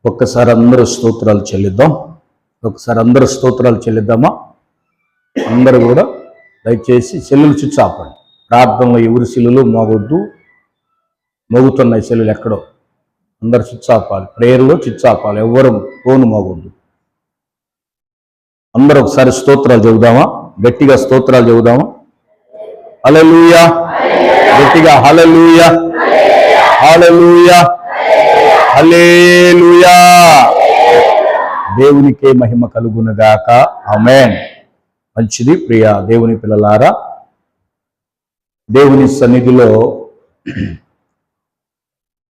ఒక్కసారి అందరూ స్తోత్రాలు చెల్లిద్దాం. చెల్లిద్దామా? అందరూ కూడా దయచేసి సెల్లులు చుచ్చు ఆపండి. ప్రార్థనలో ఎవరి సెల్లులు మోగొద్దు. మోగుతున్నాయి సెల్లులు ఎక్కడో. అందరు చుచ్చు ఆపాలి. ప్రేయర్లో చుచ్చు ఆపాలి. ఎవ్వరు ఫోన్ మోగొద్దు. అందరూ ఒకసారి స్తోత్రాలు చెబుదామా? గట్టిగా స్తోత్రాలు చెబుదామా? హల్లెలూయా. గట్టిగా హల్లెలూయా, హల్లెలూయా, హల్లెలూయా. దేవునికే మహిమ కలుగునుగాక. ఆమేన్. మంచిది. ప్రియ దేవుని పిల్లలారా, దేవుని సన్నిధిలో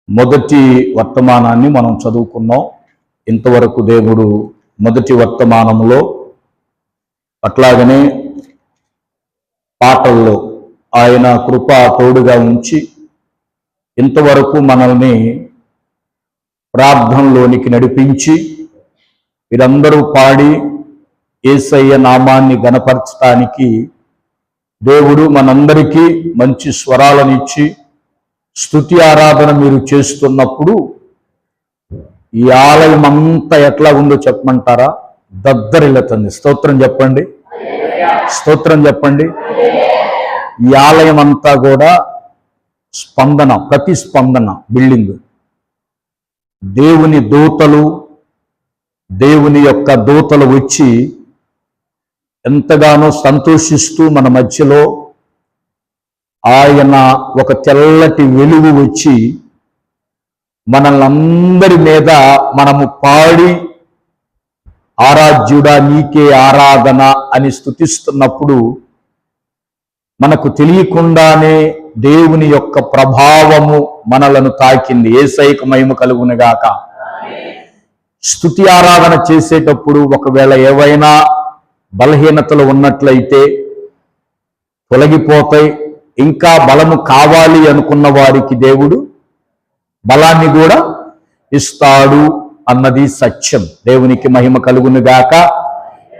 మొదటి వర్తమానాన్ని మనం చదువుకున్నాం. ఇంతవరకు దేవుడు మొదటి వర్తమానంలో అట్లాగనే పాటల్లో ఆయన కృప తోడుగా ఉంచి ఇంతవరకు మనల్ని ప్రార్థనలోనికి నడిపించి వీరందరూ పాడి యేసయ్య నామాన్ని గణపరచడానికి దేవుడు మనందరికీ మంచి స్వరాలనిచ్చి స్తుతి ఆరాధన మీరు చేస్తున్నప్పుడు ఈ ఆలయం అంతా ఎట్లా ఉందో చెప్పమంటారా? దద్దరిల్లుతుంది. స్తోత్రం చెప్పండి, స్తోత్రం చెప్పండి. ఈ ఆలయం అంతా కూడా స్పందన, ప్రతిస్పందన బిల్డింగ్. దేవుని దూతలు, దేవుని యొక్క దూతలు వచ్చి ఎంతగానో సంతోషిస్తూ మన మధ్యలో ఆయన ఒక తెల్లటి వెలుగు వచ్చి మనల్ని అందరి మీద మనము పాడి ఆరాధ్యుడా నీకే ఆరాధన అని స్తుతిస్తున్నప్పుడు మనకు తెలియకుండానే దేవుని యొక్క ప్రభావము మనలను తాకింది. యేసయ్యకు మహిమ కలుగునుగాక. స్తుతి ఆరాధన చేసేటప్పుడు ఒకవేళ ఏవైనా బలహీనతలు ఉన్నట్లయితే తొలగిపోతాయి. ఇంకా బలము కావాలి అనుకున్న వారికి దేవుడు బలాన్ని కూడా ఇస్తాడు అన్నది సత్యం. దేవునికి మహిమ కలుగునుగాక.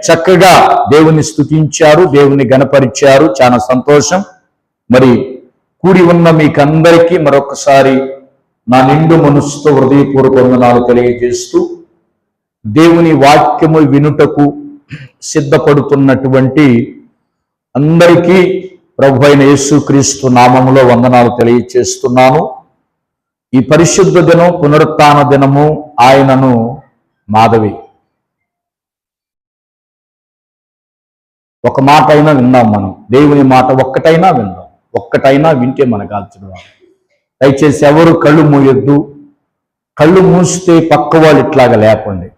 చక్కగా దేవుని స్తుతించారు, దేవుని గణపరిచారు. చాలా సంతోషం. మరి కూడి ఉన్న మీకందరికీ మరొకసారి నా నిండు మనసుతో హృదయపూర్వక వందనాలు తెలియజేస్తూ దేవుని వాక్యము వినుటకు సిద్ధపడుతున్నటువంటి అందరికీ ప్రభు అయిన యేసుక్రీస్తు నామములో వందనాలు తెలియజేస్తున్నాను. ఈ పరిశుద్ధ దినం, పునరుత్థాన దినము ఆయనను మాధవి. ఒక మాట అయినా విందాం. మనం దేవుని మాట ఒక్కటైనా విందాం. ఒక్కటైనా వింటే మనకు ఆశ్చర్యం. దయచేసి ఎవరు కళ్ళు మూయొద్దు. కళ్ళు మూస్తే పక్క వాళ్ళు ఇట్లాగా లేపండి.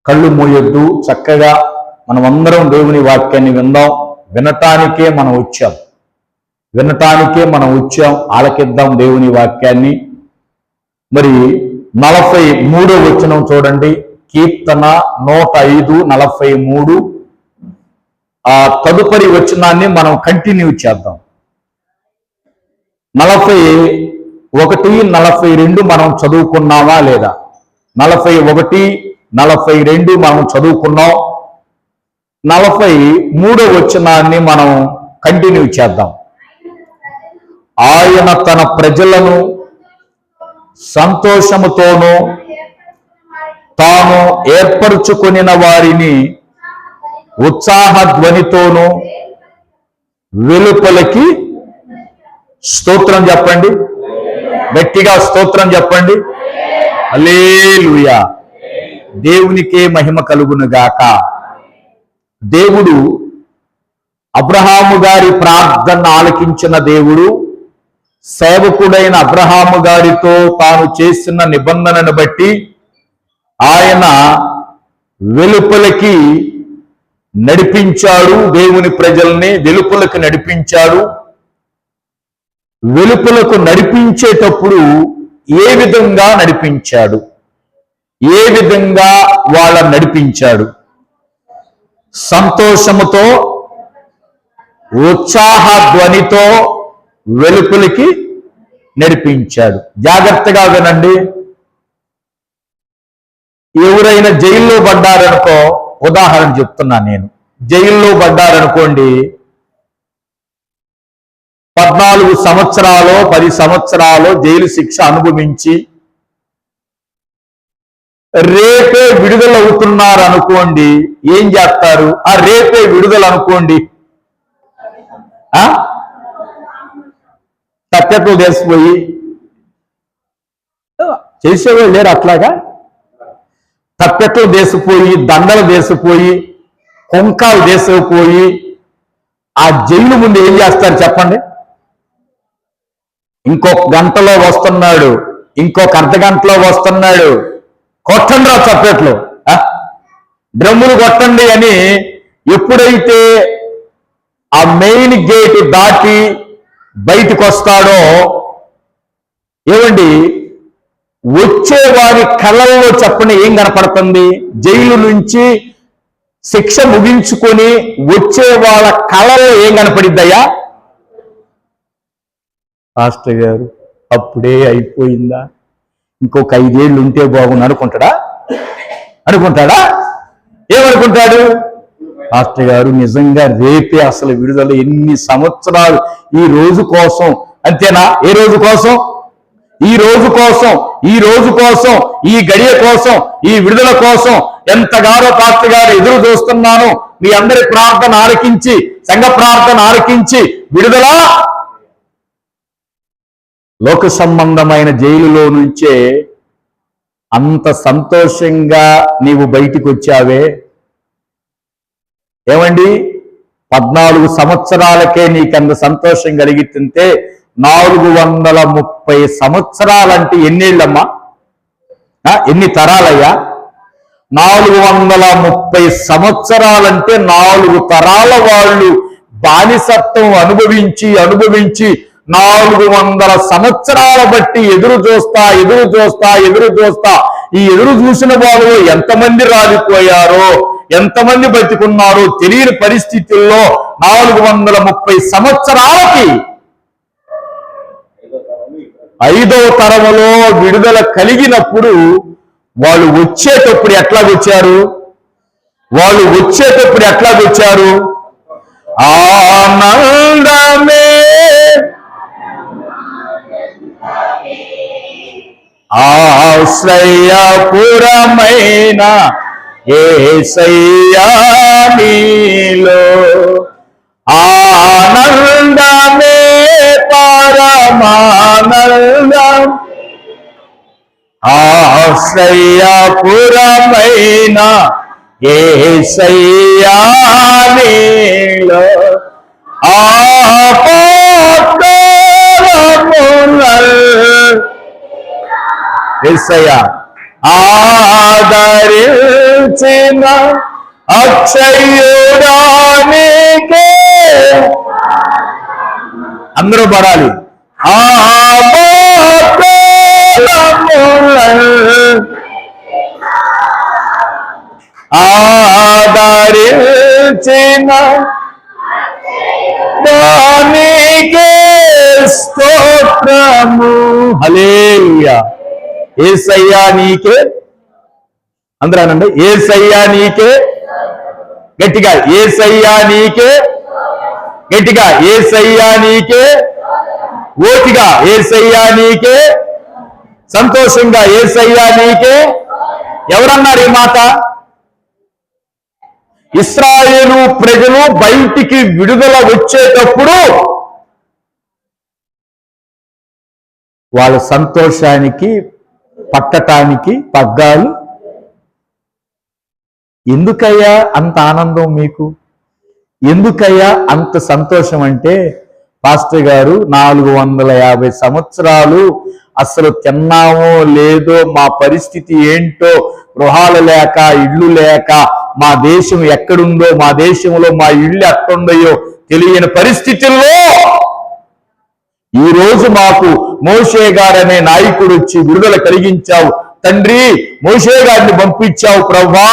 కళ్ళు మూయొద్దు. చక్కగా మనం అందరం దేవుని వాక్యాన్ని విందాం. వినటానికే మనం వచ్చాం. ఆలకిద్దాం దేవుని వాక్యాన్ని. మరి 43వ వచనం చూడండి. కీర్తన 105:43. ఆ తదుపరి వచనాన్ని మనం కంటిన్యూ చేద్దాం. 41, 42 మనం చదువుకున్నామా లేదా? 41, 42 మనం చదువుకున్నాం. 43వ వచనాన్ని మనం కంటిన్యూ చేద్దాం. ఆయన తన ప్రజలను సంతోషముతోనూ తాను ఏర్పరచుకొనిన వారిని ఉత్సాహ ధ్వనితోనూ వెలుపలికి స్తోత్రం చెప్పండి. గట్టిగా స్తోత్రం చెప్పండి. హల్లెలూయా. దేవునికే మహిమ కలుగునుగాక. దేవుడు అబ్రహాము గారి ప్రార్థన ఆలకించిన దేవుడు. సేవకుడైన అబ్రహాము గారితో తాను చేసిన నిబంధనను బట్టి ఆయన వెలుపలికి నడిపించాడు. దేవుని ప్రజల్ని వెలుపలకు నడిపించాడు. వెలుపలకు నడిపించేటప్పుడు ఏ విధంగా నడిపించాడు? ఏ విధంగా వాళ్ళని నడిపించాడు? సంతోషముతో, ఉత్సాహ ధ్వనితో వెలుపలికి నడిపించాడు. జాగ్రత్తగా వినండి. ఎవరైనా జైల్లో పడ్డారనుకో, ఉదాహరణ చెప్తున్నా నేను. జైల్లో పడ్డారనుకోండి, 14 సంవత్సరాలు 10 సంవత్సరాలు జైలు శిక్ష అనుభవించి రేపే విడుదల అవుతున్నారు అనుకోండి, ఏం చేస్తారు? ఆ రేపే విడుదల అనుకోండి, తప్పెట్లు చేసిపోయి చేసేవాళ్ళు లేరు. అట్లాగా తప్పెట్లు దేసిపోయి, దండలు దేసిపోయి, కొంకాలు దేసిపోయి ఆ జైలు ముందు ఏం చేస్తారు చెప్పండి? ఇంకొక గంటలో వస్తున్నాడు, ఇంకొక అర్ధ గంటలో వస్తున్నాడు, కొట్టండి రా చప్పట్లు, డ్రమ్ములు కొట్టండి అని ఎప్పుడైతే ఆ మెయిన్ గేట్ దాటి బయటకు వస్తాడో, ఏమండి, వచ్చే వారి కళ్ళల్లో చెప్పండి ఏం కనపడుతుంది? జైలు నుంచి శిక్ష ముగించుకొని వచ్చే వాళ్ళ కళ్ళల్లో ఏం కనపడిద్దయ్యా? పాస్టర్ గారు అప్పుడే అయిపోయిందా, ఇంకొక 5 ఏళ్ళు ఉంటే బాగుంది అనుకుంటాడా? ఏమనుకుంటాడు? పాస్టర్ గారు నిజంగా రేపే అసలు విడుదల, ఎన్ని సంవత్సరాలు ఈ రోజు కోసం, అంతేనా? ఏ రోజు కోసం? ఈ రోజు కోసం, ఈ రోజు కోసం, ఈ గడియ కోసం, ఈ విడుదల కోసం ఎంతగానో పాస్టర్ గారు ఎదురు చూస్తున్నాను. మీ అందరి ప్రార్థన ఆలకించి, సంఘ ప్రార్థన ఆలకించి విడుదల. లోక సంబంధమైన జైలులో నుంచే అంత సంతోషంగా నీవు బయటికి వచ్చావే. ఏమండి, 14 సంవత్సరాలకే నీకంత సంతోషం కలిగితే 430 సంవత్సరాలంటే ఎన్నేళ్ళమ్మా? ఎన్ని తరాలయ్యా? 430 సంవత్సరాలంటే 4 తరాల వాళ్ళు బానిసత్వం అనుభవించి 400 సంవత్సరాల బట్టి ఎదురు చూస్తా ఈ ఎదురు చూసిన వాళ్ళు ఎంతమంది రాలిపోయారో, ఎంతమంది బతికున్నారో తెలియని పరిస్థితుల్లో 430 సంవత్సరాలకి 5వ తరములో విడుదల కలిగినప్పుడు వాళ్ళు వచ్చేటప్పుడు ఎట్లాగొచ్చారు? ఆనందమే ఆశ్రయపురమైన యేసయ్యా నీలో, ఆనందమే పరమానందం, ఆశ్రయపురమైన యేసయ్యా నీలో, యేసయ్యా ఆదరించిన అక్షయుడానికే అందరూ పడాలి. ఆదరించిన దానికే స్తోత్రము. హల్లెలూయా. యేసయ్యా నీకే, అందరూ అనండి, యేసయ్యా నీకే. గట్టిగా యేసయ్యా నీకే, గట్టిగా యేసయ్యా నీకే, ఓటిగా యేసయ్యా నీకే, సంతోషంగా యేసయ్యా నీకే. ఎవరన్నారు ఈ మాట? ఇశ్రాయేలు ప్రజలు బయటికి విడుదల వచ్చేటప్పుడు వాళ్ళ సంతోషానికి పట్టటానికి పగ్గాలు. ఎందుకయ్యా అంత ఆనందం మీకు? ఎందుకయ్యా అంత సంతోషం అంటే, పాస్టర్ గారు 450 సంవత్సరాలు అసలు తిన్నామో లేదో, మా పరిస్థితి ఏంటో, గృహాలు లేక, ఇళ్ళు లేక, మా దేశం ఎక్కడుందో, మా దేశంలో మా ఇళ్ళు ఎట్టుండయో తెలియని పరిస్థితుల్లో ఈ రోజు మాకు మోషే గారనే నాయకుడు వచ్చి విడుదల కలిగించావు తండ్రి, మోషే గారిని పంపించావు ప్రభువా.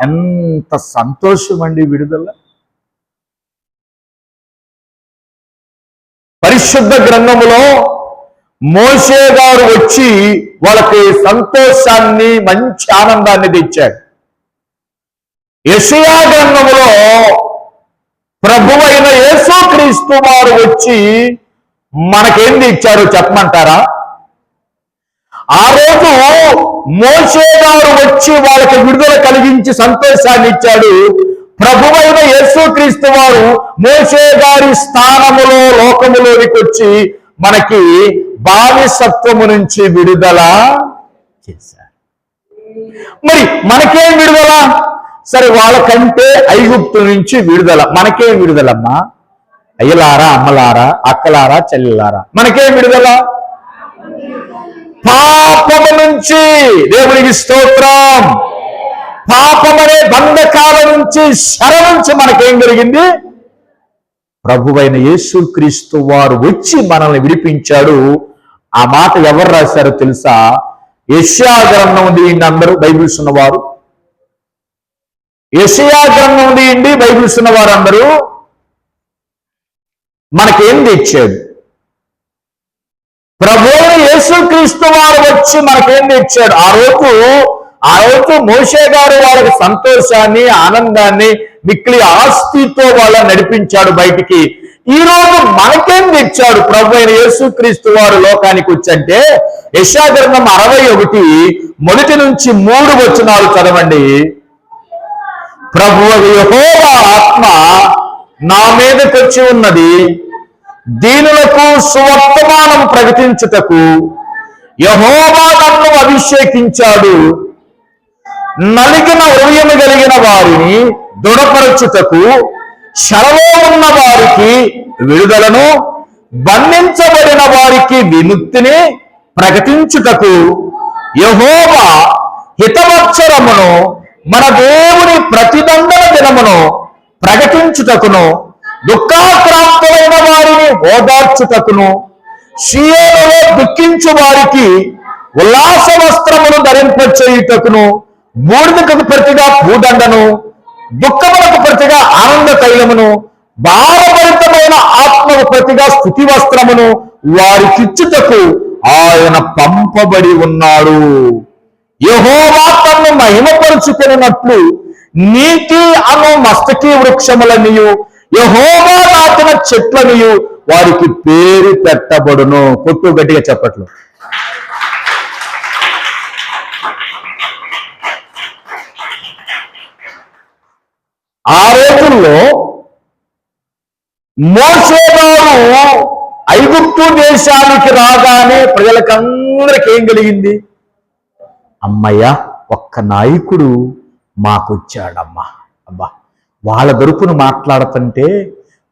ఎంత సంతోషం అండి విడుదల. పరిశుద్ధ గ్రంథములో మోషే గారు వచ్చి వాళ్ళకి సంతోషాన్ని, మంచి ఆనందాన్ని తెచ్చాడు. యెషయా గ్రంథములో ప్రభువైన యేసుక్రీస్తు వారు వచ్చి మనకేంది ఇచ్చారో చెప్పమంటారా? ఆ రోజు మోషే గారు వచ్చి వాళ్ళకి విడుదల కలిగించి సంతోషాన్ని ఇచ్చాడు. ప్రభువైన యేసుక్రీస్తు వారు మోషే గారి స్థానములో లోకములోనికి వచ్చి మనకి బానిసత్వము నుంచి విడుదల చేశారు. మరి మనకేం విడుదల? సరే, వాళ్ళకంటే ఐగుప్తు నుంచి విడుదల. మనకేం విడుదలమ్మా? అయ్యలారా, అమ్మలారా, అక్కలారా, చెల్లెలారా, మనకేం విడుదల? పాపము నుంచి. దేవునికి స్తోత్రం. పాపమనే బంధకాల నుంచి, శర నుంచి మనకేం కలిగింది? ప్రభువైన యేసుక్రీస్తు వారు వచ్చి మనల్ని విడిపించాడు. ఆ మాట ఎవరు రాశారో తెలుసా? యెషయా గ్రంథం తీయండి అందరూ బైబిల్స్ ఉన్నవారు. యెషయా గ్రంథం తీయండి బైబిల్స్ ఉన్నవారు అందరూ. మనకేం తెచ్చాడు? ప్రభువైన యేసుక్రీస్తు వారు వచ్చి మనకేం తెచ్చాడు? ఆ రోజు మోషే గారు వాళ్ళకి సంతోషాన్ని, ఆనందాన్ని, మిక్కిలి ఆస్తితో వాళ్ళని నడిపించాడు బయటికి. ఈ రోజు మనకేం తెచ్చాడు? ప్రభువైన యేసుక్రీస్తు వారు లోకానికి వచ్చంటే యెషయా గ్రంథం 61 నుంచి 3 వచనాలు చదవండి. ప్రభువు యెహోవా ఆత్మ నా మీదకొచ్చి ఉన్నది, దీనులకు సువర్తమానం ప్రకటించుటకు యెహోవా నన్ను అభిషేకించాడు, నలిగిన హృదయము కలిగిన వారిని దృఢపరచుటకు, శరలో ఉన్న వారికి విడుదలను, బంధించబడిన వారికి విముక్తిని ప్రకటించుటకు, యెహోవా హితవత్సరమును మన దేవుని ప్రతిదండన దినమును ప్రకటించుటకును, దుఃఖాక్రాంతులైన వారిని ఓదార్చుటకును, షియోనులో దుఃఖించు వారికి ఉల్లాస వస్త్రమును ధరింపచేయుటకును, బూడిదకు ప్రతిగా భూదండను, దుఃఖములకు ప్రతిగా ఆనంద తైలమును, భారభరితమైన ఆత్మకు ప్రతిగా స్థుతి వస్త్రమును వారికిచ్చుటకు ఆయన పంపబడి ఉన్నాడు. యెహోవా తన్ను మహిమపరుచుకున్నట్లు నీతి అను మస్తకి వృక్షములనియు యెహోవా నాటిన చెట్లనియు వారికి పేరు పెట్టబడును. కొట్టు గట్టిగా చెప్పట్లు. ఆ రోజుల్లో మోషే గారు ఐగుప్తు దేశానికి రాగానే ప్రజలకందరికి ఏం కలిగింది? అమ్మయ్య, ఒక్క నాయకుడు మాకొచ్చాడమ్మా. అబ్బా, వాళ్ళ తరపున మాట్లాడుతుంటే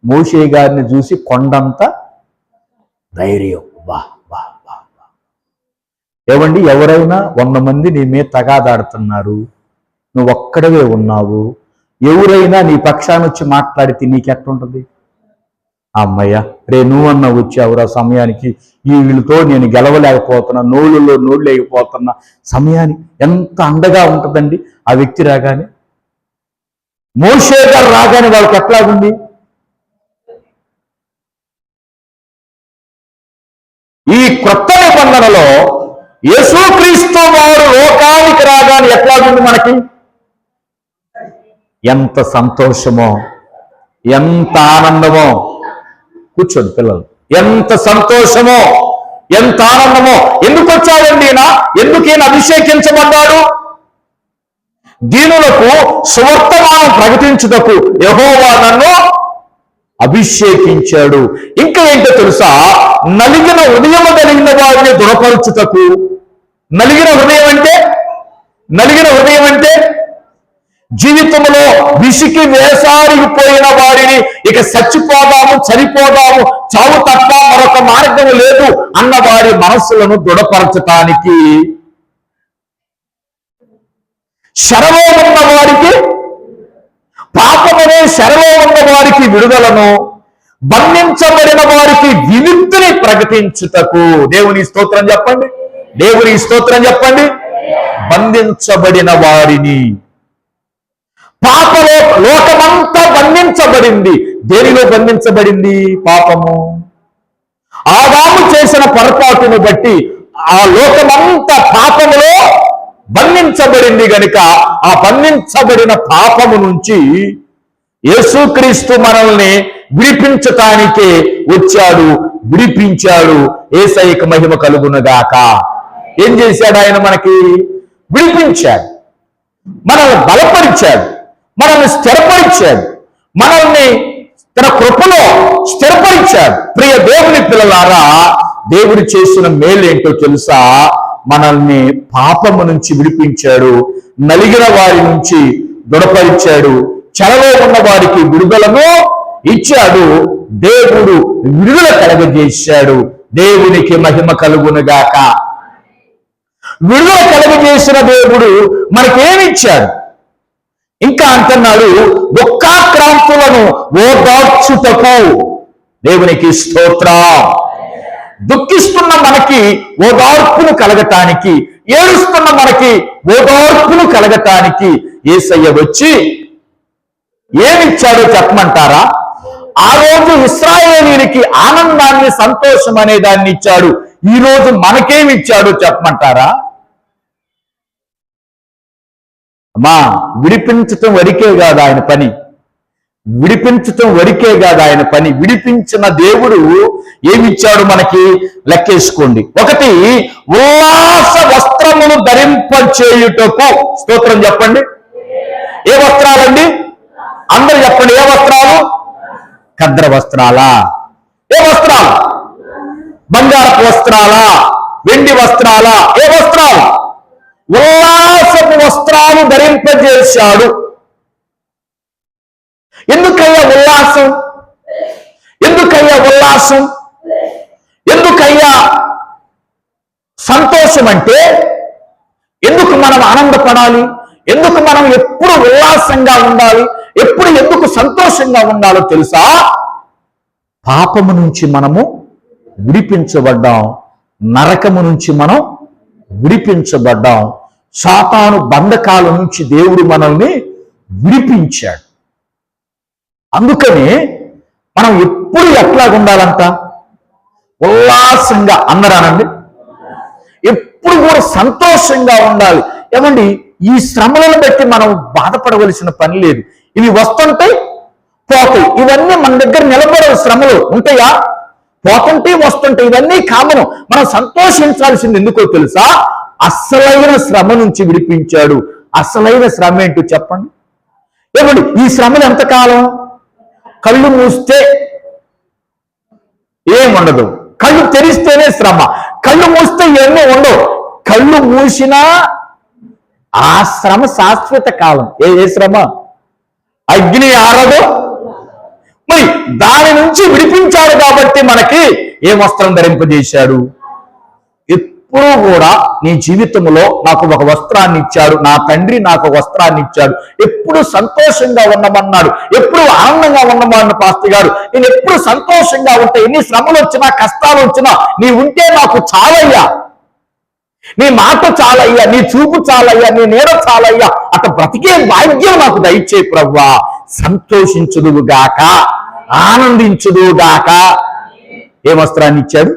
మోషే గారిని చూసి కొండంత ధైర్యం. బా బా బా బా. ఏమండి, ఎవరైనా 100 మంది నీ మీద తగాదాడుతున్నారు, నువ్వు ఒక్కడవే ఉన్నావు, ఎవరైనా నీ పక్షాన్ని వచ్చి మాట్లాడితే నీకెట్టుంటది? అమ్మయ్య, నువ్వన్నా వచ్చావురా సమయానికి, ఈ వీళ్ళతో నేను గెలవలేకపోతున్నా, నోళ్ళలో నోళ్ళు లేకపోతున్నా సమయాన్ని. ఎంత అండగా ఉంటుందండి ఆ వ్యక్తి రాగానే. మోషే గారు రాగానే వాళ్ళకి ఎట్లాగుంది? ఈ క్రొత్త నిబంధనలో యేసుక్రీస్తు వారు లోకానికి రాగానే ఎట్లాగుంది మనకి? ఎంత సంతోషమో, ఎంత ఆనందమో. కూర్చోండి పిల్లలు. ఎంత సంతోషమో, ఎంత ఆనందమో. ఎందుకు వచ్చాడండి ఈయన? ఎందుకు ఈయన అభిషేకించబడ్డాడు? దీనులకు సువర్తమానం ప్రకటించుటకు యెహోవా నన్ను అభిషేకించాడు. ఇంకా ఏంటో తెలుసా? నలిగిన హృదయము కలిగిన వారిని దృఢపరచుటకు. నలిగిన హృదయం అంటే జీవితంలో విసికి వేసారిపోయిన వారిని, ఇక చనిపోదాము, చావు తప్ప మరొక మార్గం లేదు అన్న వారి మనస్సులను దృఢపరచటానికి, శరలో ఉన్న వారికి, పాపమనే శరలో ఉన్న వారికి విడుదలను, బంధించబడిన వారికి విముక్తిని ప్రకటించుటకు. దేవుని స్తోత్రం చెప్పండి. దేవుని స్తోత్రం చెప్పండి. బంధించబడిన వారిని. పాపలో లోకమంతా బంధించబడింది. దేనిలో బంధించబడింది? పాపము. ఆదాము చేసిన పొరపాటును బట్టి ఆ లోకమంతా పాపములో బంధించబడింది గనుక ఆ బంధించబడిన పాపము నుంచి యేసుక్రీస్తు మనల్ని విడిపించటానికే వచ్చాడు, విడిపించాడు. యేసయ్యకు మహిమ కలుగునుగాక. ఏం చేశాడు ఆయన మనకి? విడిపించాడు, మనల్ని బలపరిచాడు, మనల్ని స్థిరపరిచాడు, మనల్ని తన కృపలో స్థిరపరిచాడు. ప్రియ దేవుని పిల్లలారా, దేవుడు చేసిన మేలేంటో తెలుసా? మనల్ని పాపము నుంచి విడిపించాడు, నలిగిన వారి నుంచి దృఢపరిచాడు, చెరలో ఉన్న వారికి విడుదలను ఇచ్చాడు, దేవుడు విడుదల కలగజేశాడు. దేవునికి మహిమ కలుగునుగాక. విడుదల కలగజేసిన దేవుడు మనకేమిచ్చాడు? ఇంకా అంటున్నాడు, దుఃఖాక్రాంతులను ఓదార్చుటకు. దేవునికి స్తోత్రం. దుఃఖిస్తున్న మనకి ఓదార్పును కలగటానికి, ఏడుస్తున్న మనకి ఓదార్పును కలగటానికి యేసయ్య వచ్చి ఏమిచ్చాడో చెప్పమంటారా? ఆ రోజు ఇశ్రాయేలీయులకి ఆనందాన్ని, సంతోషం అనే దాన్ని ఇచ్చాడు. ఈ రోజు మనకేమిచ్చాడో చెప్పమంటారా? అమ్మా, విడిపించటం వరకే కాదు ఆయన పని, విడిపించటం వరకే కాదు ఆయన పని. విడిపించిన దేవుడు ఏమిచ్చాడు మనకి? లెక్కేసుకోండి. ఒకటి, ఉల్లాస వస్త్రమును ధరింపచేయుటకు. స్తోత్రం చెప్పండి. ఏ వస్త్రాలండి? అందరూ చెప్పండి. ఏ వస్త్రాలు? ఖద్ర వస్త్రాలా? ఏ వస్త్రాలు? బంగారపు వస్త్రాలా? వెండి వస్త్రాలా? ఏ వస్త్రాలు? ఉల్లాసపు వస్త్రాలు ధరింపజేశాడు. ఎందుకయ్యా ఉల్లాసం? ఎందుకయ్యా ఉల్లాసం? ఎందుకయ్యా సంతోషం? అంటే ఎందుకు మనం ఆనందపడాలి? ఎందుకు మనం ఎప్పుడు ఉల్లాసంగా ఉండాలి? ఎందుకు సంతోషంగా ఉండాలో తెలుసా? పాపము నుంచి మనము విడిపించబడ్డాం, నరకము నుంచి మనం విడిపించబడ్డాం, సాతాను బంధకాల నుంచి దేవుడు మనల్ని విడిపించాడు. అందుకని మనం ఎప్పుడు ఎట్లా ఉండాలంట? ఉల్లాసంగా. అందరానండి, ఎప్పుడు కూడా సంతోషంగా ఉండాలి. ఏమండి, ఈ శ్రమలను బట్టి మనం బాధపడవలసిన పని లేదు. ఇవి వస్తుంటాయి, పోతాయి. ఇవన్నీ మన దగ్గర నిలబడే శ్రమలు ఉంటాయా? పోతుంటే వస్తుంటాయి. ఇవన్నీ కామను. మనం సంతోషించాల్సింది ఎందుకో తెలుసా? అసలైన శ్రమ నుంచి విడిపించాడు. అసలైన శ్రమ ఏంటో చెప్పండి. ఏమండి, ఈ శ్రమలు ఎంతకాలం? కళ్ళు మూస్తే ఏముండదు, కళ్ళు తెరిస్తేనే శ్రమ. కళ్ళు మూస్తే ఇవన్నీ ఉండవు. కళ్ళు మూసినా ఆ శ్రమ శాశ్వత కాలం. ఏ శ్రమ? అగ్ని ఆరదు. మరి దాని నుంచి విడిపించాడు కాబట్టి మనకి ఏ వస్త్రం ధరింపజేశాడు? ఎప్పుడూ కూడా నీ జీవితంలో నాకు ఒక వస్త్రాన్ని ఇచ్చాడు, నా తండ్రి నాకు ఒక వస్త్రాన్ని ఇచ్చాడు. ఎప్పుడు సంతోషంగా ఉండమన్నాడు, ఎప్పుడు ఆనందంగా ఉండమన్న పాస్టర్ గారు. నేను ఎప్పుడు సంతోషంగా ఉంటే, ఎన్ని శ్రమలు వచ్చినా కష్టాలు వచ్చినా నీ ఉంటే నాకు చాలయ్యా, నీ మాట చాలయ్యా, నీ చూపు చాలయ్యా, నీ నీడ చాలయ్యా, అట బ్రతికే భాగ్యం నాకు దయచేయి ప్రభువా. సంతోషించుదువుగాక, ఆనందించుదువుగాక. ఏ వస్త్రాన్ని ఇచ్చాడు?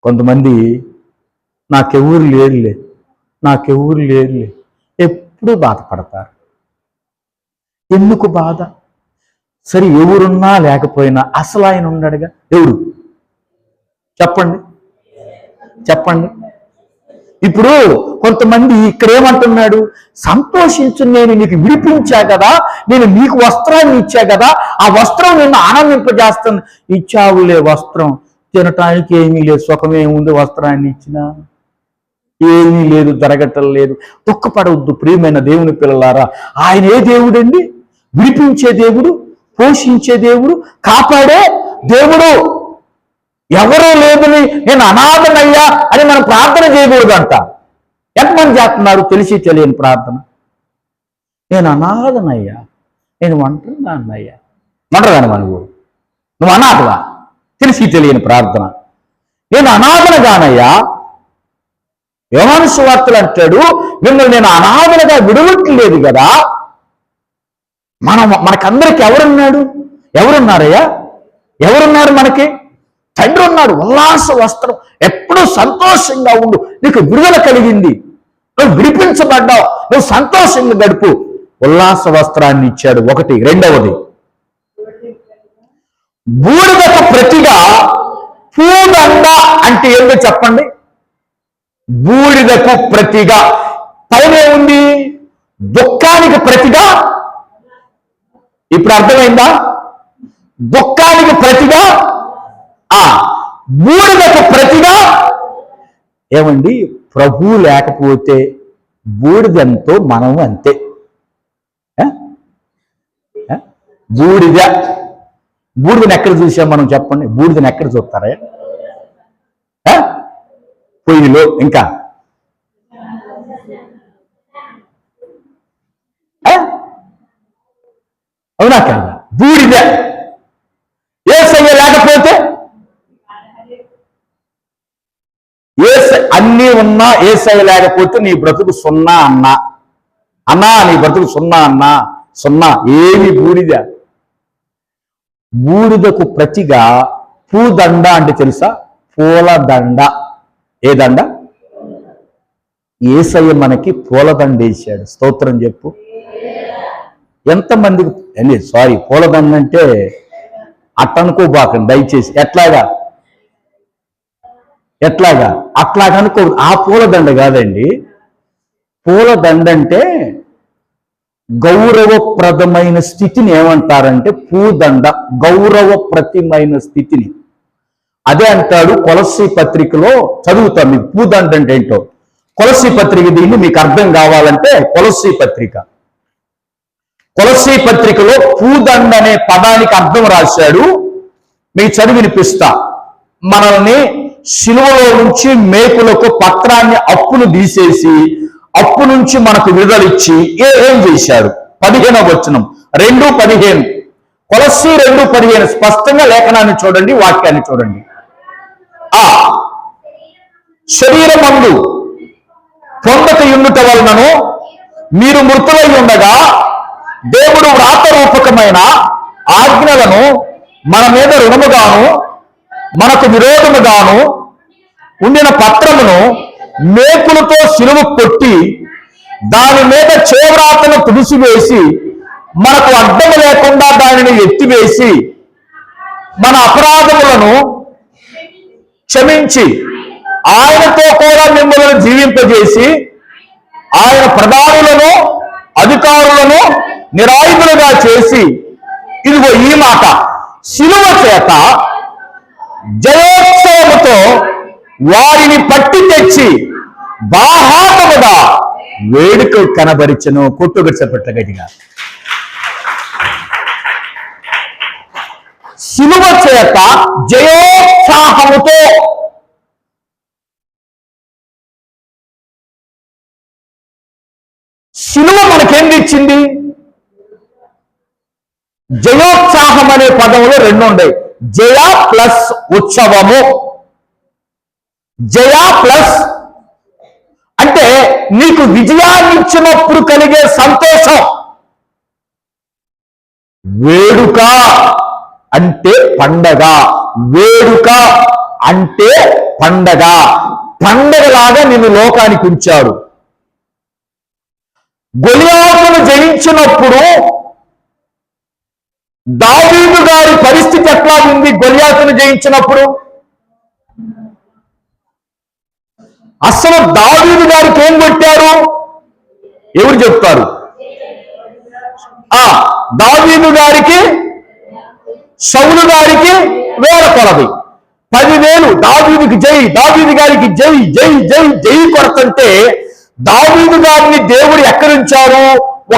కొంతమంది నాకెవరు లేరులే, నాకెవరు లేరులే, ఎప్పుడు బాధపడతారు. ఎందుకు బాధ? సరే, ఎవరున్నా లేకపోయినా అసలు ఆయన ఉన్నాడుగా. ఎవరు? చెప్పండి, చెప్పండి. ఇప్పుడు కొంతమంది ఇక్కడ ఏమంటున్నాడు? సంతోషించు, నేను నీకు విడిపించా కదా, నేను నీకు వస్త్రాన్ని ఇచ్చా కదా, ఆ వస్త్రం నిన్ను ఆనందింపజేస్తాను. ఇచ్చావులే వస్త్రం, తినటానికి ఏమీ లేదు, సుఖమేముంది వస్త్రాన్ని ఇచ్చినా? ఏమీ లేదు, జరగటం లేదు. దుఃఖపడవద్దు ప్రియమైన దేవుని పిల్లలారా. ఆయన ఏ దేవుడండి? విడిపించే దేవుడు, పోషించే దేవుడు, కాపాడే దేవుడు. ఎవరూ లేదని, నేను అనాథనయ్యా అని మనం ప్రార్థన చేయకూడదంట. ఎంతమంది చేస్తున్నారు తెలిసి తెలియని ప్రార్థన? నేను అనాథనయ్యా, నేను ఒంటరిదాన్నయ్యా. ఒంటరిదాని నువ్వు అనాథవా? తెలిసి తెలియని ప్రార్థన. నేను అనాథనగానయ్యా. యోహాను సువార్తలు అంటాడు, మిమ్మల్ని నేను అనాథలుగా విడవట్లేదు కదా. మనకందరికి ఎవరున్నాడు? ఎవరున్నారయ్యా? ఎవరున్నారు మనకి? తండ్రి ఉన్నాడు. ఉల్లాస వస్త్రం, ఎప్పుడూ సంతోషంగా ఉండు. నీకు విడుదల కలిగింది, నువ్వు విడిపించబడ్డావు, నువ్వు సంతోషంగా గడుపు. ఉల్లాస వస్త్రాన్ని ఇచ్చాడు. ఒకటి. రెండవది, బూడిదకు ప్రతిగా పూదండ అంటే ఏంటో చెప్పండి. బూడిదకు ప్రతిగా. పైన ఉంది దుఃఖానికి ప్రతిగా. ఇప్పుడు అర్థమైందా? దుఃఖానికి ప్రతిగా, బూడిదకు ప్రతిగా. ఏమండి, ప్రభు లేకపోతే బూడిదెంతో మనం అంతే. బూడిదని ఎక్కడ చూసాం మనం, చెప్పండి. బూడిదని ఎక్కడ చూస్తారా? పొయ్యిలో. ఇంకా అవునా కాదా? బూడిద. యేసయ్య లేకపోతే, అన్నీ ఉన్నా యేసయ్య లేకపోతే నీ బ్రతుకు సున్నా అన్నా నీ బ్రతుకు సున్నా సున్నా. ఏమి బూడిద. బూడిదకు ప్రతిగా పూదండ అంటే తెలుసా? పూలదండ. ఏ దండ? యేసయ్య మనకి పూలదండ వేశాడు. స్తోత్రం చెప్పు. ఎంతమందికి పూలదండ అంటే అట్టనుకోబాకండి దయచేసి. ఎట్లాగా అట్లాగనుకో. ఆ పూలదండ కాదండి. పూలదండ అంటే గౌరవప్రదమైన స్థితిని ఏమంటారంటే పూదండ. గౌరవప్రదమైన స్థితిని. అదే అంటాడు కొలస్సీ పత్రికలో. చదువుతాం మీకు పూదండ అంటే ఏంటో. కొలస్సీ పత్రిక, దీన్ని మీకు అర్థం కావాలంటే కొలస్సీ పత్రికలో పూదండ అనే పదానికి అర్థం రాశాడు. మీకు చదివి వినిపిస్తా. మనల్ని శిలువలో నుంచి మేకులకు పత్రాన్ని అప్పును తీసేసి అప్పు నుంచి మనకు విడుదలిచ్చి ఏం చేశాడు? 15వ వచనం, 2:15. కొలస్సీ 2:15. స్పష్టంగా లేఖనాన్ని చూడండి, వాక్యాన్ని చూడండి. శరీరమందు పొందక యుండుట వలనను మీరు మృతులై ఉండగా దేవుడు వ్రాతరూపకమైన ఆజ్ఞలను మన మీద రుణముగాను మనకు విరోధముగాను ఉండిన పత్రమును మేకులతో సిలువ కొట్టి దాని మీద చేవ్రాతను తుడిసివేసి మనకు అడ్డము లేకుండా దానిని ఎత్తివేసి మన అపరాధములను క్షమించి ఆయనతో కూడా మిమ్మల్ని జీవింపజేసి ఆయన ప్రధానులను అధికారులను నిరాయుధులుగా చేసి, ఇదిగో ఈ మాట, శిలువ చేత జయోత్సవముతో వారిని పట్టి తెచ్చి బాహాటముగా వేడుక కనబరిచెను. కొట్టుగడిచపెట్ట గట్టిగా. శిలువ చేత జయోత్సాహముతో. శిలువ మనకేం తెచ్చింది? జయోత్సాహం అనే పదంలో రెండు ఉన్నాయి. జయ ప్లస్ ఉత్సవము. జయ ప్లస్ అంటే నీకు విజయాన్ని ఇచ్చినప్పుడు కలిగే సంతోషం. వేడుక అంటే పండగ. వేడుక అంటే పండగ. పండగలాగా నిన్ను లోకానికి ఉంచాడు. గొలియాతును జయించినప్పుడు దావీదు గారి పరిస్థితి ఎట్లా ఉంది? గొలియాతును జయించినప్పుడు అసలు దావీదు గారికి ఏం కొట్టారు? ఎవరు చెప్తారు? దావీదు గారికి, సౌలు గారికి వేల కొలది 10,000 దావీదుకి జై, దావీదు గారికి జై జై జై జై కొడుతుంటే దావీదు గారిని దేవుడు ఎక్కడుంచారు?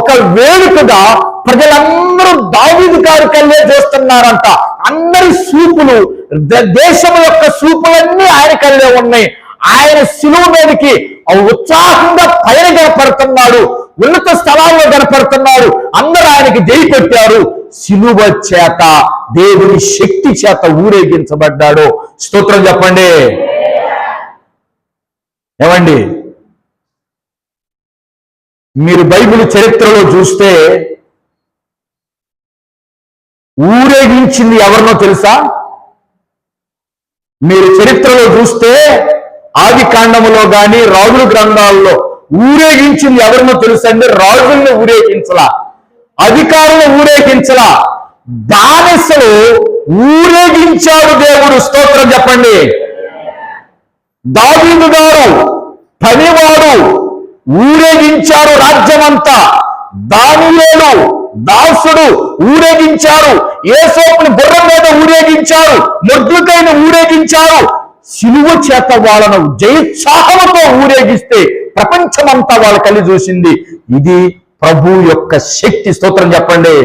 ఒక వేడుకగా ప్రజలందరూ దావీదు గారి కల్లే చూస్తున్నారంట. అందరి చూపులు, దేశం యొక్క చూపులన్నీ ఆయన కల్లే ఉన్నాయి. ఆయన శిలువ మీదకి ఉత్సాహంగా పైన కనపడుతున్నాడు, ఉన్నత స్థలాల్లో కనపడుతున్నాడు. అందరూ ఆయనకి జై కొట్టారు. శిలువ చేత, దేవుని శక్తి చేత ఊరేగించబడ్డాడు. స్తోత్రం చెప్పండి. ఏమండి, మీరు బైబిల్ చరిత్రలో చూస్తే ఊరేగించింది ఎవరినో తెలుసా? మీరు చరిత్రలో చూస్తే ఆది కాండములో గాని రాజుల గ్రంథాల్లో ఊరేగించింది ఎవరినో తెలుసండి? రాజుల్ని ఊరేగించలా, అధికారులను ఊరేగించలా, బానిసలు ఊరేగించాడు దేవుడు. స్తోత్రం చెప్పండి. దావీదు గారు పనివాడు ఊరేగించారు రాజ్యమంతా. దానియేలు దాసుడు ఊరేగించారు. యోసేపుని గుర్రం మీద ఊరేగించారు. మొర్దెకైని ఊరేగించారు. సిలువ చేత వాళ్ళను జయోత్సాహంతో ఊరేగిస్తే ప్రపంచమంతా వాళ్ళ కలిసి చూసింది. ఇది ప్రభు యొక్క శక్తి. స్తోత్రం చెప్పండి.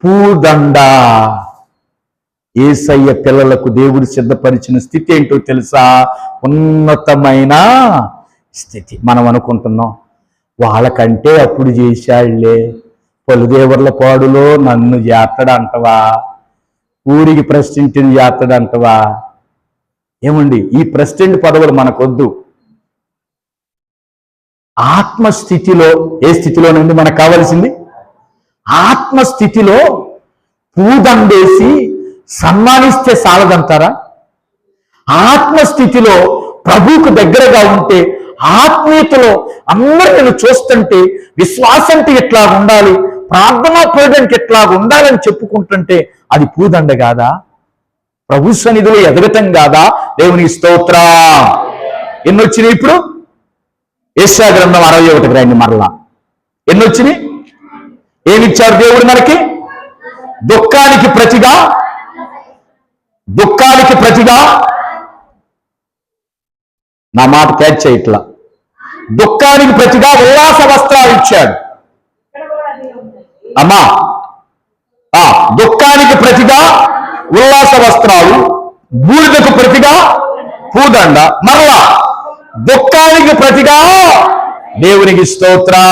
పూదండ. యేసయ్య పిల్లలకు దేవుడు సిద్ధపరిచిన స్థితి ఏంటో తెలుసా? ఉన్నతమైన స్థితి. మనం అనుకుంటున్నాం వాళ్ళకంటే అప్పుడు చేశాళ్లే, పలుదేవర్ల పాడులో నన్ను చేస్తాడంటవా, ఊరికి ప్రెసిడెంట్ని చేస్తాడంటవా. ఏమండి, ఈ ప్రెసిడెంట్ పదవులు మనకొద్దు. ఆత్మస్థితిలో, ఏ స్థితిలోనండి మనకు కావాల్సింది? ఆత్మస్థితిలో పూదండేసి సన్మానిస్తే చాలదంటారా? ఆత్మస్థితిలో ప్రభువుకు దగ్గరగా ఉంటే, ఆత్మీయతలో అందరూ నేను చూస్తుంటే విశ్వాసం అంటే ఇట్లా ఉండాలి, ప్రార్థనా పూజంటే ఇట్లా ఉండాలని చెప్పుకుంటుంటే అది పూదండ కాదా? ప్రభు సన్నిధిలో ఎదగటం కాదా? దేవునికి స్తోత్రం. ఎన్నొచ్చినాయి ఇప్పుడు? యెషయా గ్రంథం 61 రండి మరలా. ఎన్నొచ్చినాయి? ఏమిచ్చారు దేవుడు మనకి? దుఃఖానికి ప్రతిగా, దుఃఖానికి ప్రతిగా, నా మాట క్యాచ్ చేయట్లా, దుఃఖానికి ప్రతిగా ఉల్లాస వస్త్రాలు ఇచ్చాడు. అమ్మా, దుఃఖానికి ప్రతిగా ఉల్లాస వస్త్రాలు, బూడిదకు ప్రతిగా పూదండ, మరలా దుఃఖానికి ప్రతిగా దేవునికి స్తోత్రం.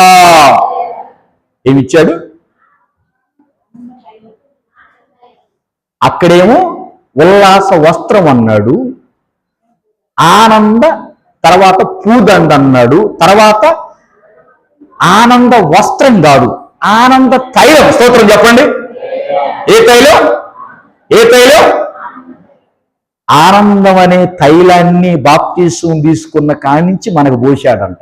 ఏమిచ్చాడు? అక్కడేమో ఉల్లాస వస్త్రం అన్నాడు, ఆనంద, తర్వాత పూదండ అన్నాడు, తర్వాత ఆనంద వస్త్రం కాదు, ఆనంద తైలం. స్తోత్రం చెప్పండి. ఏ తైలం? ఏ తైలం? ఆనందం అనే తైలాన్ని బాప్తీసం తీసుకున్న కానించి మనకు పోశాడంట.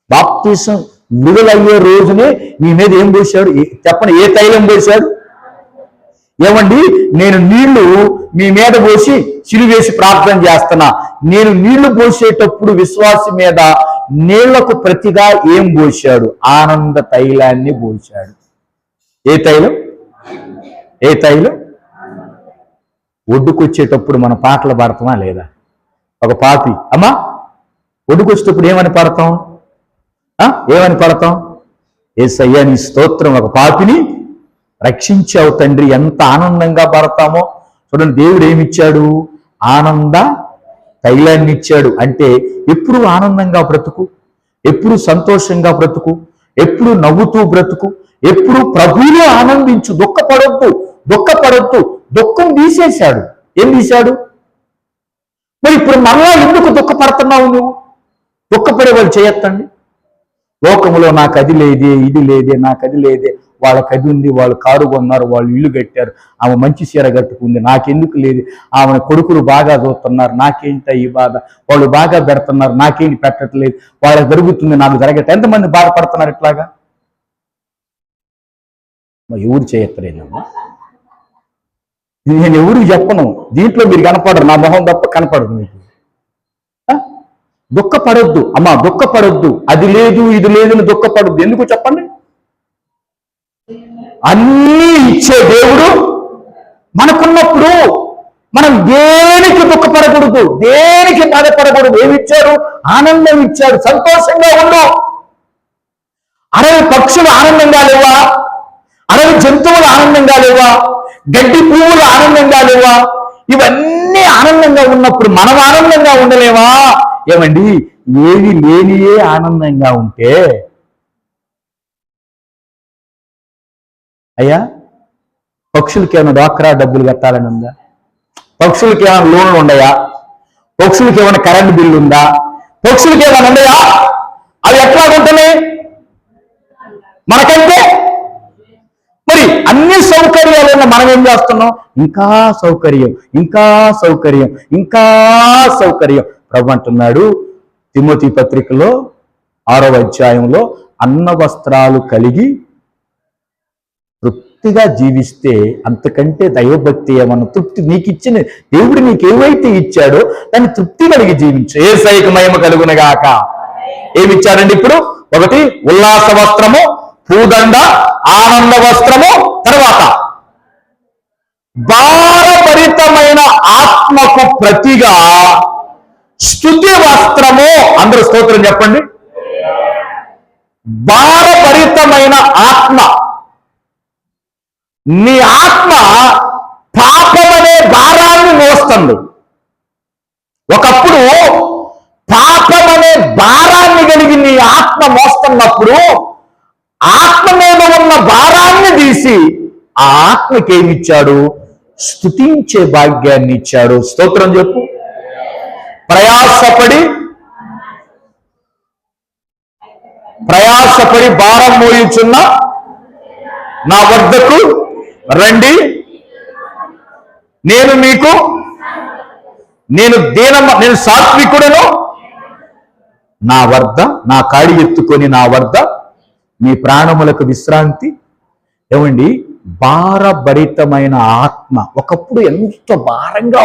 బాప్తీసం విడుదలయ్యే రోజునే మీ మీద ఏం పోశాడు చెప్పండి? ఏ తైలం పోశాడు? ఏమండి, నేను నీళ్లు మీ మీద పోసి సిలువేసి ప్రార్థన చేస్తున్నా. నేను నీళ్లు పోసేటప్పుడు విశ్వాసం మీద నీళ్లకు ప్రతిగా ఏం పోశాడు? ఆనంద తైలాన్ని పోశాడు. ఏ తైలం? ఏ తైలం? ఒడ్డుకొచ్చేటప్పుడు మన పాటలు పాడతామా లేదా? ఒక పాపి, అమ్మా ఒడ్డుకొచ్చేటప్పుడు ఏమని పాడతాం? ఏమని పాడతాం? యేసయ్యా నీ స్తోత్రం, ఒక పాపిని రక్షించావు తండ్రి. ఎంత ఆనందంగా పడతామో చూడండి. దేవుడు ఏమిచ్చాడు? ఆనంద తైలాన్ని ఇచ్చాడు. అంటే ఎప్పుడు ఆనందంగా బ్రతుకు, ఎప్పుడు సంతోషంగా బ్రతుకు, ఎప్పుడు నవ్వుతూ బ్రతుకు, ఎప్పుడు ప్రభువులో ఆనందించు. దుఃఖపడొద్దు, దుఃఖపడొద్దు. దుఃఖం తీసేశాడు. ఏం తీశాడు? మరి ఇప్పుడు మరలా ఎందుకు దుఃఖపడుతున్నావు నువ్వు? దుఃఖపడే వాళ్ళు చేయొద్దండి. లోకములో నాకు అది లేదే, ఇది లేదే, నాకు అది లేదే, వాళ్ళకి అది ఉంది, వాళ్ళు కారు కొన్నారు, వాళ్ళు ఇల్లు కట్టారు, ఆమె మంచి చీర కట్టుకుంది, నాకెందుకు లేదు, ఆమె కొడుకులు బాగా చూస్తున్నారు, నాకేంట ఈ బాధ, వాళ్ళు బాగా పెడుతున్నారు, నాకేంటి పెట్టట్లేదు, వాళ్ళకి జరుగుతుంది, నాకు జరగట్లేదు. ఎంతమంది బాధపడుతున్నారు ఇట్లాగా? ఎవరు చేయట్లేదమ్మా? నేను ఎవరికి చెప్పను, దీంట్లో మీరు కనపడరు, నా మొహం తప్ప కనపడదు మీకు. దుఃఖపడొద్దు అమ్మా, దుఃఖపడొద్దు. అది లేదు ఇది లేదని దుఃఖపడొద్దు. ఎందుకు చెప్పండి? అన్నీ ఇచ్చే దేవుడు మనకున్నప్పుడు మనం దేనికి దుఃఖపడకూడదు, దేనికి బాధపడకూడదు. ఏమిచ్చాడు? ఆనందం ఇచ్చాడు. సంతోషంగా ఉండు. అడవి పక్షులు ఆనందంగా లేవా? అడవి జంతువులు ఆనందంగా లేవా? గడ్డి పువ్వులు ఆనందంగా లేవా? ఇవన్నీ ఆనందంగా ఉన్నప్పుడు మనం ఆనందంగా ఉండలేవా? ఏమండి, ఏవి లేనియే ఆనందంగా ఉంటే, అయ్యా పక్షులకి ఏమైనా డ్వాక్రా డబ్బులు కట్టాలని ఉందా? పక్షులకి ఏమైనా లోన్లు ఉన్నాయా? పక్షులకి ఏమైనా కరెంట్ బిల్లు ఉందా? పక్షులకి ఏమైనా ఉన్నాయా? అవి ఎట్లా ఉంటున్నాయి మనకంటే? మరి అన్ని సౌకర్యాలు ఉన్న మనం ఏం చేస్తున్నాం? ఇంకా సౌకర్యం, ఇంకా సౌకర్యం, ఇంకా సౌకర్యం. ప్రభు అంటున్నాడు తిమోతి పత్రికలో 6వ అధ్యాయంలో, అన్న వస్త్రాలు కలిగి తృప్తి తృప్తిగా జీవిస్తే అంతకంటే దైవభక్తి ఏమన్నా తృప్తి నీకు ఇచ్చిన దేవుడు నీకేమైతే ఇచ్చాడో దాన్ని తృప్తి కలిగి జీవించు. యేసయ్యకు మహిమ కలుగునగాక. ఏమిచ్చాడండి ఇప్పుడు? ఒకటి ఉల్లాస వస్త్రము, పూదండ, ఆనంద వస్త్రము, తర్వాత భారభరితమైన ఆత్మకు ప్రతిగా స్తుతి వస్త్రము. అందరూ స్తోత్రం చెప్పండి. భారభరితమైన ఆత్మ. నీ ఆత్మ పాపమనే భారాన్ని మోస్తుంది. ఒకప్పుడు పాపమనే భారాన్ని కలిగి నీ ఆత్మ మోస్తున్నప్పుడు ఆత్మ మీద ఉన్న భారాన్ని తీసి ఆ ఆత్మకి ఏమిచ్చాడు? స్తుతించే భాగ్యాన్ని ఇచ్చాడు. స్తోత్రం చెప్పు. ప్రయాసపడి భారం మోయుచున్న నా వద్దకు రండి, నేను సాత్వికుడను, నా వద్ద నా కాడి ఎత్తుకొని నా వద్ద మీ ప్రాణములకు విశ్రాంతి. ఏమండి? భారభరితమైన ఆత్మ. ఒకప్పుడు ఎంత భారంగా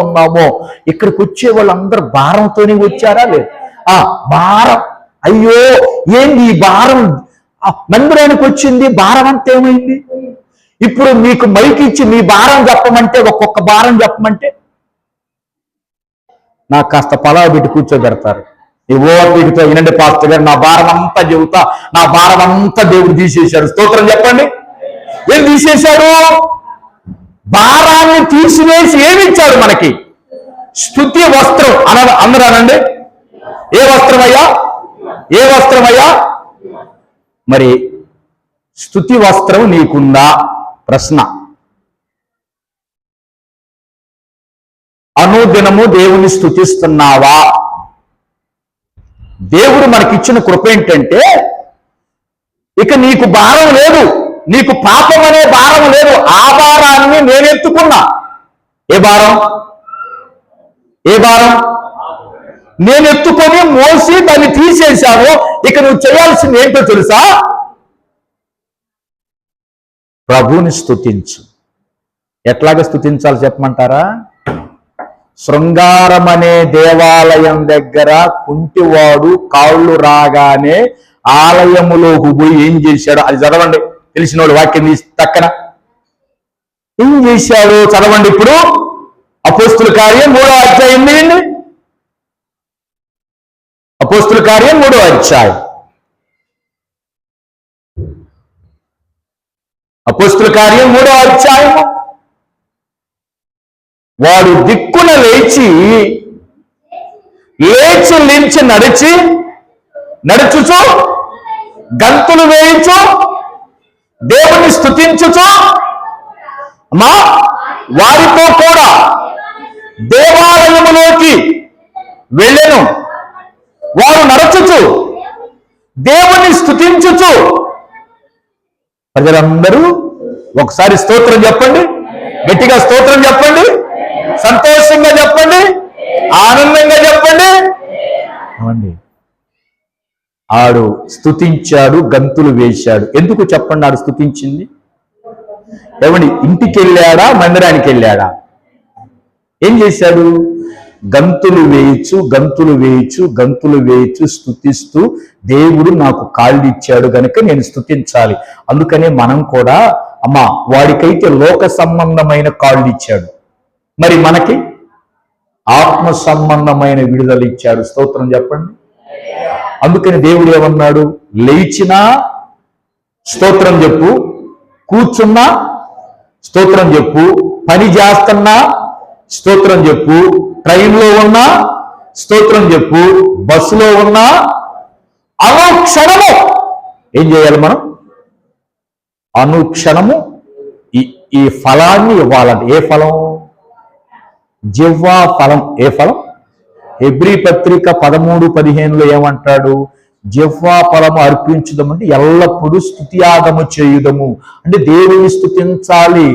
ఉన్నామో, ఇక్కడికి వచ్చే వాళ్ళందరూ భారంతోనే వచ్చారా? లేదు. భారం. అయ్యో ఏంది ఈ భారం? మందిరానికి వచ్చింది, భారం అంతా ఏమైంది? ఇప్పుడు మీకు మైకి ఇచ్చి మీ భారం చెప్పమంటే, ఒక్కొక్క భారం చెప్పమంటే నాకు కాస్త పలావు పెట్టి కూర్చోబెడతారు. ఈ ఓపికతో వినండి పాస్టర్ గారు, నా భారం అంతా చెబుతా, నా భారం అంతా దేవుడు తీసేశాడు. స్తోత్రం చెప్పండి. ఏం తీసేశాడు? భారాన్ని తీసివేసి ఏమిచ్చాడు మనకి? స్తుతి వస్త్రం. అందరూ అనండి. ఏ వస్త్రమయ్యా? మరి స్తుతి వస్త్రం నీకుందా? ప్రశ్న. అనుదినము దేవుని స్తుతిస్తున్నావా? దేవుడు మనకిచ్చిన కృప ఏంటంటే, ఇక నీకు భారం లేదు, నీకు పాపం అనే భారం లేదు. ఆ భారాన్ని నేను ఎత్తుకున్నా. ఏ భారం? నేను ఎత్తుకొని మోసి దాన్ని తీసేశాను. ఇక నువ్వు చేయాల్సింది ఏంటో తెలుసా? ప్రభువుని స్తుతించు. ఎట్లాగా స్తుతించాలి చెప్పమంటారా? శృంగారం అనే దేవాలయం దగ్గర కుంటివాడు కాళ్ళు రాగానే ఆలయములోకి పోయి ఏం చేశాడు? అది చదవండి, తెలిసినోడు వాక్యం తీసి పక్కన. ఏం చేశాడు చదవండి. ఇప్పుడు అపోస్తుల కార్యం 3వ అధ్యాయం ఏంటి? అపోస్తుల కార్యం 3వ అధ్యాయం. అపోస్తుల కార్యం 3వ అధ్యాయం. వాడు దిక్కున లేచి నడుచుచు గంతులు వేయించు దేవుని స్తుతించుచు వారితో కూడా దేవాలయములోకి వెళ్ళెను. వారు నడుచుచు దేవుని స్తుతించుచు. ప్రజలందరూ ఒకసారి స్తోత్రం చెప్పండి, గట్టిగా స్తోత్రం చెప్పండి, సంతోషంగా చెప్పండి, ఆనందంగా చెప్పండి. అవండి. ఆడు స్తుతించాడు, గంతులు వేశాడు. ఎందుకు చెప్పండి ఆడు స్తుతించింది? ఏమండి? ఇంటికి వెళ్ళాడా, మందిరానికి వెళ్ళాడా? ఏం చేశాడు? గంతులు వేయచ్చు స్తుతిస్తూ, దేవుడు నాకు కాళ్ళు ఇచ్చాడు గనుక నేను స్తుతించాలి. అందుకనే మనం కూడా, అమ్మా వాడికైతే లోక సంబంధమైన కాళ్ళు ఇచ్చాడు, మరి మనకి ఆత్మ సంబంధమైన విడుదల ఇచ్చాడు. స్తోత్రం చెప్పండి. అందుకని దేవుడు ఏమన్నాడు? లేచినా స్తోత్రం చెప్పు, కూర్చున్నా స్తోత్రం చెప్పు, పని చేస్తున్నా స్తోత్రం చెప్పు, ట్రైన్లో ఉన్నా స్తోత్రం చెప్పు, బస్సులో ఉన్నా అనుక్షణము ఏం చేయాలి? మనం అనుక్షణము ఈ ఫలాన్ని ఇవ్వాలంటే. ఏ ఫలం? జిహ్వా ఫలం. ఏ ఫలం? హెబ్రీ పత్రిక 13:15 ఏమంటాడు? జిహ్వా ఫలము అర్పించుదమంటే ఎల్లప్పుడూ స్తుతియాగము చేయుదము. అంటే దేవుని స్తుతించాలి,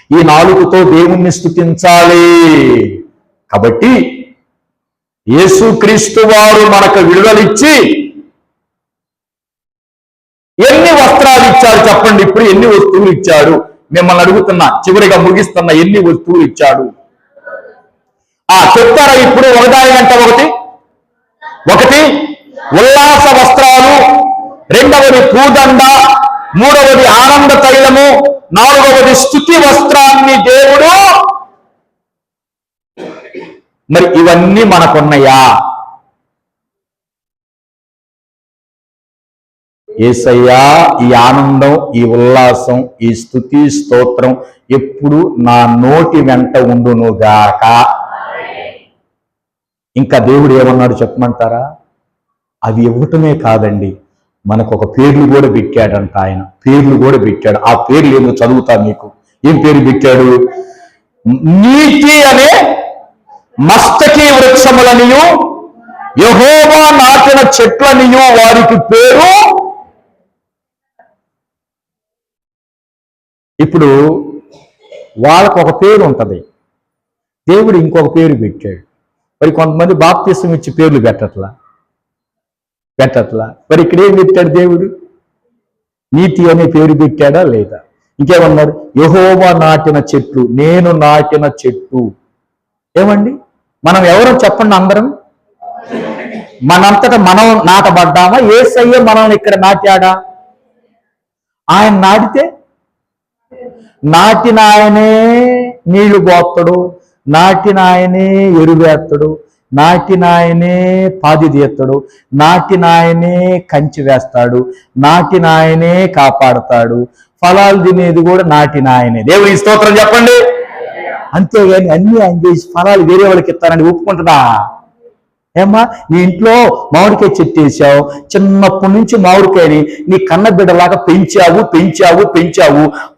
ఈ నాలుకతో దేవుణ్ణి స్తుతించాలి. కాబట్టి యేసుక్రీస్తు వారు మనకు విడుదలిచ్చి ఎన్ని వస్త్రాలు ఇచ్చాడు చెప్పండి? ఇప్పుడు ఎన్ని వస్తువులు ఇచ్చాడు? మిమ్మల్ని అడుగుతున్నా, చివరిగా ముగిస్తున్నా, ఎన్ని వస్తువులు ఇచ్చాడు? చెప్తారా ఇప్పుడు? ఒకదాని వెంట ఒకటి ఉల్లాస వస్త్రాలు, రెండవది పూదండ, మూడవది ఆనంద తైలము, నాలుగవది స్తుతి వస్త్రాన్ని దేవుడు. మరి ఇవన్నీ మనకున్నాయా? యేసయ్యా, ఈ ఆనందం, ఈ ఉల్లాసం, ఈ స్తుతి స్తోత్రం ఎప్పుడు నా నోటి వెంట ఉండునుగాక. ఇంకా దేవుడు ఏమన్నాడు చెప్పమంటారా? అవి ఇవ్వటమే కాదండి, మనకు ఒక పేర్లు కూడా పెట్టాడంట. ఆయన పేర్లు కూడా పెట్టాడు. ఆ పేర్లు ఏమో చదువుతా మీకు. ఏం పేరు పెట్టాడు? నీతి అనే మస్తకి వృక్షములనియు, యెహోవా నాటిన చెట్లనియు వారికి పేరు. ఇప్పుడు వాళ్ళకు ఒక పేరు ఉంటుంది, దేవుడు ఇంకొక పేరు పెట్టాడు. మరి కొంతమంది బాప్తిసం ఇచ్చి పేర్లు పెట్టట్లా. మరి ఇక్కడ ఏం పెట్టాడు దేవుడు? నీతి అనే పేరు పెట్టాడా లేదా? ఇంకేమన్నాడు? యెహోవా నాటిన చెట్లు, నేను నాటిన చెట్టు. ఏమండి, మనం ఎవరో చెప్పండి? అందరం మనంతటా మనం నాటబడ్డామా? యేసయ్య మనల్ని ఇక్కడ నాటాడా? ఆయన నాటితే నాటిన ఆయనే నీళ్లు పోస్తాడు, నాటిన ఆయనే ఎరువేస్తాడు, నాటిన ఆయనే పాది తీస్తాడు, నాటిన ఆయనే కంచి వేస్తాడు, నాటిన ఆయనే కాపాడతాడు, ఫలాలు తినేది కూడా నాటిన ఆయనే. దేవుని స్తోత్రం చెప్పండి. అంతేగాని అన్ని ఆయన చేసి ఫలాలు వేరే వాళ్ళకి ఇస్తారని ఒప్పుకుంటుందా? ఏమ్మా, నీ ఇంట్లో మామిడికాయ చెట్టు వేసావు, చిన్నప్పటి నుంచి మామిడికాయని నీ కన్న బిడ్డలాగా పెంచావు,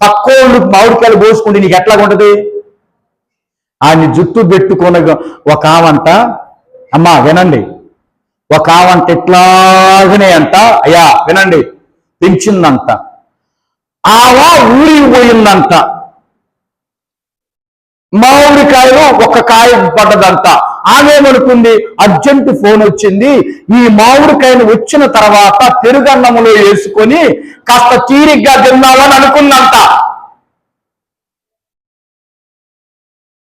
పక్కోళ్ళు మామిడికాయలు పోసుకుంటే నీకు ఎట్లాగా ఉంటది? ఆయన జుట్టు పెట్టుకొని ఒక ఆవంట, అమ్మా వినండి, ఒక ఆవంట ఇట్లాగనే అంట, అయ్యా వినండి, పెంచిందంట. ఆవా ఊరికి పోయిందంట, మామిడికాయలో ఒక కాయ పడ్డదంట. ఆమెమనుకుంది, అర్జెంట్ ఫోన్ వచ్చింది, ఈ మామిడికాయను వచ్చిన తర్వాత పెరుగన్నములో వేసుకొని కాస్త తీరిగ్గా తిన్నాలని అనుకుందంట.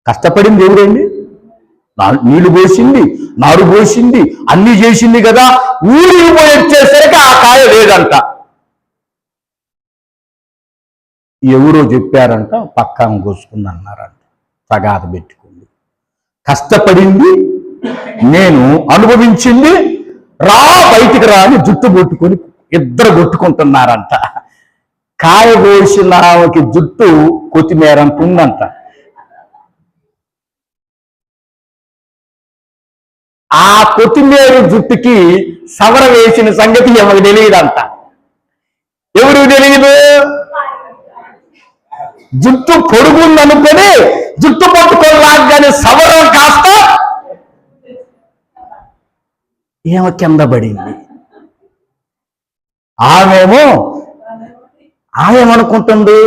కష్టపడింది దేవుడండి, నీళ్లు పోసింది, నారు పోసింది, అన్ని చేసింది కదా. ఊరికి పోయి వచ్చేసరికి ఆ కాయ లేదంట. ఎవరో చెప్పారంట, పక్కాను కోసుకుంది అన్నారంట. తగాద పెట్టుకుంది. కష్టపడింది నేను, అనుభవించింది బయటికి రాని జుట్టు కొట్టుకొని ఇద్దరు కొట్టుకుంటున్నారంట. కాయ కోసిన జుట్టు కొత్తిమీర అంటుందంట. ఆ కొత్తిమీర జుట్టుకి సవర వేసిన సంగతి ఎవరికి తెలియదంట. ఎవరికి తెలియదు? జుట్టు పొడుగుందనుకొని జుట్టు పట్టుకొని లాగానే సవరం కాస్త ఏమో కింద పడింది. ఆమెమనుకుంటుంది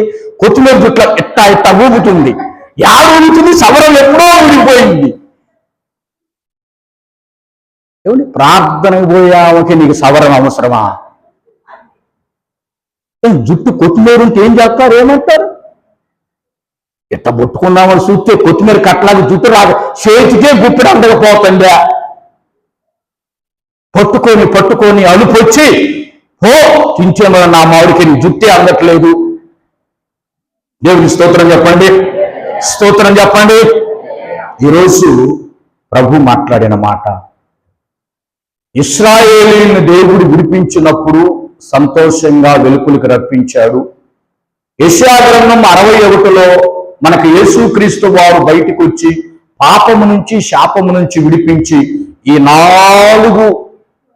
కొత్తిమీర జుట్ల ఇట్ట ఊగుతుంది. ఊగుతుంది, సవరం ఎప్పుడో ఊడిపోయింది. ఏమండి, ప్రార్థనకు పోయావకి నీకు సవరం అవసరమా? జుట్టు కొత్తిమీర ఉంటే ఏం చేస్తారు? ఏమంటారు? ఎట్ట పట్టుకున్నామని చూస్తే కొత్తిమీర కట్టలాగా జుట్టు రాదు, చేతికే గుప్పిడి అందకపోతుందా? పట్టుకొని అలుపొచ్చి చించేమో నా మామిడికి జుట్టే అందట్లేదు. దేవుని స్తోత్రం చెప్పండి, స్తోత్రం చెప్పండి. ఈరోజు ప్రభు మాట్లాడిన మాట, ఇశ్రాయేలీయులను దేవుడు విడిపించినప్పుడు సంతోషంగా వెలుపులకు రప్పించాడు. యెషయా గ్రంథం 61లో మనకు యేసుక్రీస్తు వారు బయటకు వచ్చి పాపము నుంచి శాపము నుంచి విడిపించి ఈ 4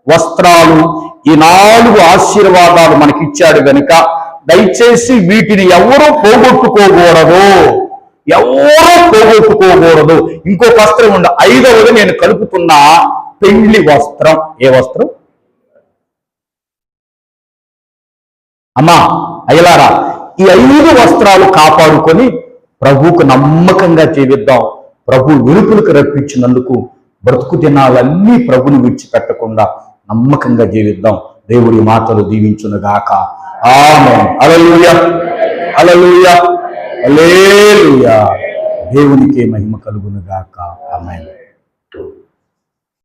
వస్త్రాలు, ఈ 4 ఆశీర్వాదాలు మనకిచ్చాడు గనుక దయచేసి వీటిని ఎవరూ పోగొట్టుకోకూడదు. ఇంకొక వస్త్రం ఉండ. 5వది నేను కలుపుతున్న పెండ్లి వస్త్రం. ఏ వస్త్రం? అమ్మా అయ్యలారా, ఈ 5 వస్త్రాలు కాపాడుకొని ప్రభువుకు నమ్మకంగా జీవిద్దాం. ప్రభు వెలుపులకు రప్పించినందుకు బ్రతుకు దినాలన్నీ ప్రభుని విడిచిపెట్టకుండా నమ్మకంగా జీవిద్దాం. దేవుడి మాటలు దీవించునుగాక. ఆమేన్. హల్లెలూయా, హల్లెలూయా, హల్లెలూయా. దేవునికి మహిమ కలుగును గాక. ఆమేన్.